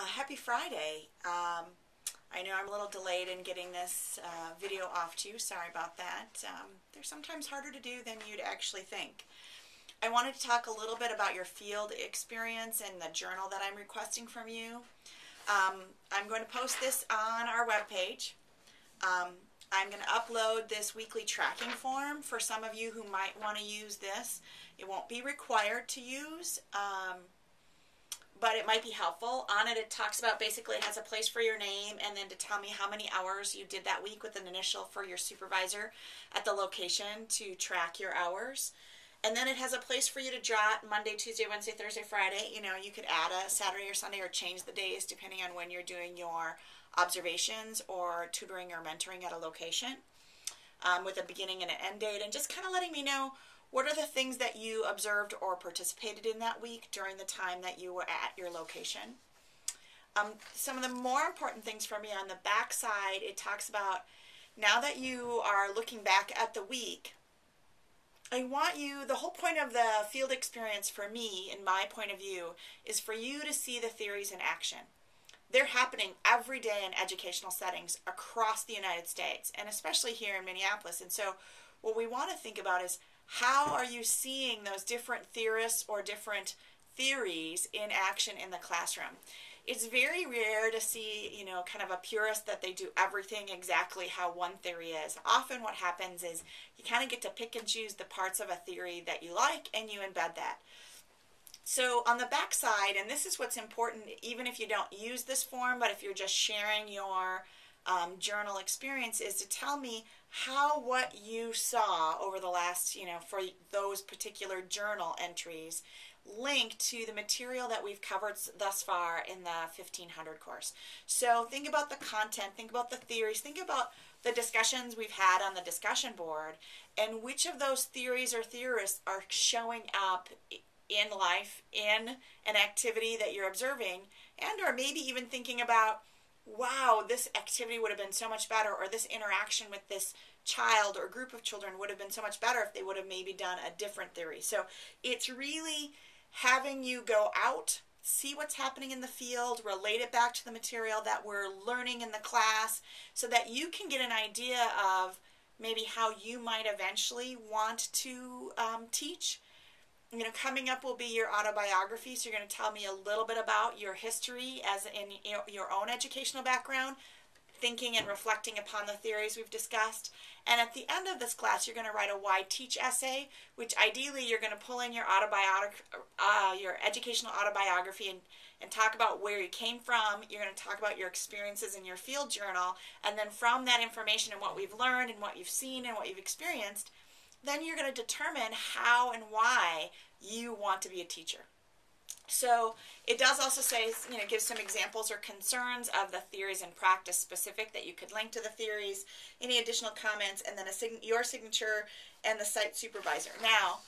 Happy Friday. I know I'm a little delayed in getting this video off to you. Sorry about that. They're sometimes harder to do than you'd actually think. I wanted to talk a little bit about your field experience and the journal that I'm requesting from you. I'm going to post this on our webpage. I'm going to upload this weekly tracking form for some of you who might want to use this. It won't be required to use, but it might be helpful. On it, it talks about basically it has a place for your name and then to tell me how many hours you did that week with an initial for your supervisor at the location to track your hours. And then it has a place for you to jot Monday, Tuesday, Wednesday, Thursday, Friday. You know, you could add a Saturday or Sunday or change the days depending on when you're doing your observations or tutoring or mentoring at a location, with a beginning and an end date, and just kind of letting me know what are the things that you observed or participated in that week during the time that you were at your location. Some of the more important things for me on the back side, it talks about now that you are looking back at the week, I want you, the whole point of the field experience for me, in my point of view, is for you to see the theories in action. They're happening every day in educational settings across the United States, and especially here in Minneapolis. And so what we want to think about is how are you seeing those different theorists or different theories in action in the classroom? It's very rare to see, you know, kind of a purist that they do everything exactly how one theory is. Often what happens is you kind of get to pick and choose the parts of a theory that you like and you embed that. So on the back side, and this is what's important even if you don't use this form, but if you're just sharing your journal experience, is to tell me how what you saw over the last, you know, for those particular journal entries link to the material that we've covered thus far in the 1500 course. So think about the content, think about the theories, think about the discussions we've had on the discussion board, and which of those theories or theorists are showing up in life, in an activity that you're observing, and or maybe even thinking about, wow, this activity would have been so much better, or this interaction with this child or group of children would have been so much better if they would have maybe done a different theory. So it's really having you go out, see what's happening in the field, relate it back to the material that we're learning in the class, so that you can get an idea of maybe how you might eventually want to teach. You know, coming up will be your autobiography, so you're going to tell me a little bit about your history as in your own educational background, thinking and reflecting upon the theories we've discussed. And at the end of this class, you're going to write a why teach essay, which ideally you're going to pull in your your educational autobiography and talk about where you came from. You're going to talk about your experiences in your field journal, and then from that information and what we've learned and what you've seen and what you've experienced, then you're going to determine how and why you want to be a teacher. So it does also say, you know, give some examples or concerns of the theories and practice specific that you could link to the theories, any additional comments, and then your signature and the site supervisor. Now,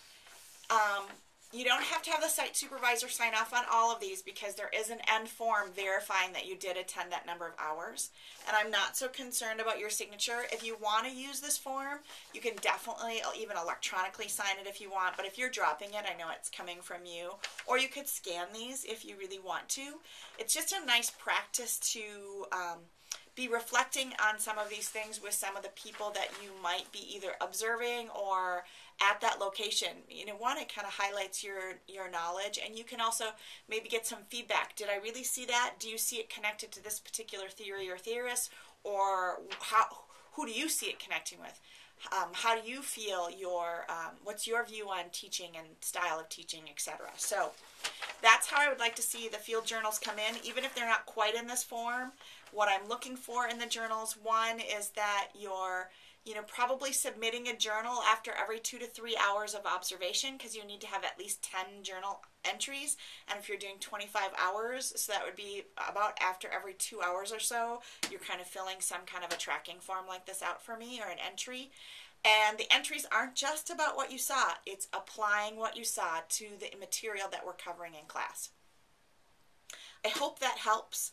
you don't have to have the site supervisor sign off on all of these because there is an end form verifying that you did attend that number of hours. And I'm not so concerned about your signature. If you want to use this form, you can definitely even electronically sign it if you want. But if you're dropping it, I know it's coming from you. Or you could scan these if you really want to. It's just a nice practice to be reflecting on some of these things with some of the people that you might be either observing or at that location. You know, one, it kind of highlights your knowledge, and you can also maybe get some feedback. Did I really see that? Do you see it connected to this particular theory or theorist? Or who do you see it connecting with? How do you feel what's your view on teaching and style of teaching, etc.? So that's how I would like to see the field journals come in, even if they're not quite in this form. What I'm looking for in the journals, one is that you're, you know, probably submitting a journal after every 2 to 3 hours of observation, because you need to have at least 10 journal entries. And if you're doing 25 hours, so that would be about after every 2 hours or so, you're kind of filling some kind of a tracking form like this out for me, or an entry. And the entries aren't just about what you saw, it's applying what you saw to the material that we're covering in class. I hope that helps.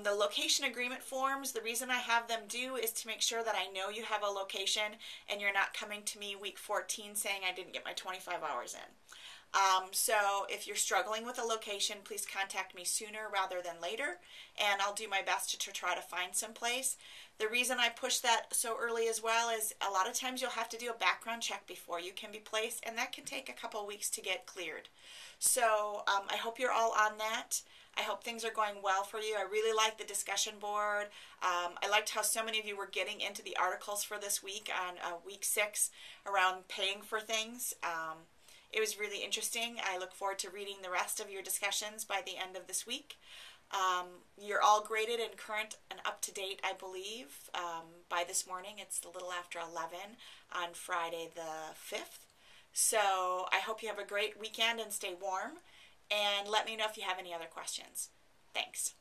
The location agreement forms, the reason I have them due is to make sure that I know you have a location and you're not coming to me week 14 saying I didn't get my 25 hours in. So if you're struggling with a location, please contact me sooner rather than later, and I'll do my best to try to find some place. The reason I push that so early as well is a lot of times you'll have to do a background check before you can be placed, and that can take a couple weeks to get cleared. So I hope you're all on that. I hope things are going well for you. I really like the discussion board. I liked how so many of you were getting into the articles for this week on week 6 around paying for things. It was really interesting. I look forward to reading the rest of your discussions by the end of this week. You're all graded and current and up to date, I believe, by this morning. It's a little after 11 on Friday the 5th. So I hope you have a great weekend and stay warm. And let me know if you have any other questions. Thanks.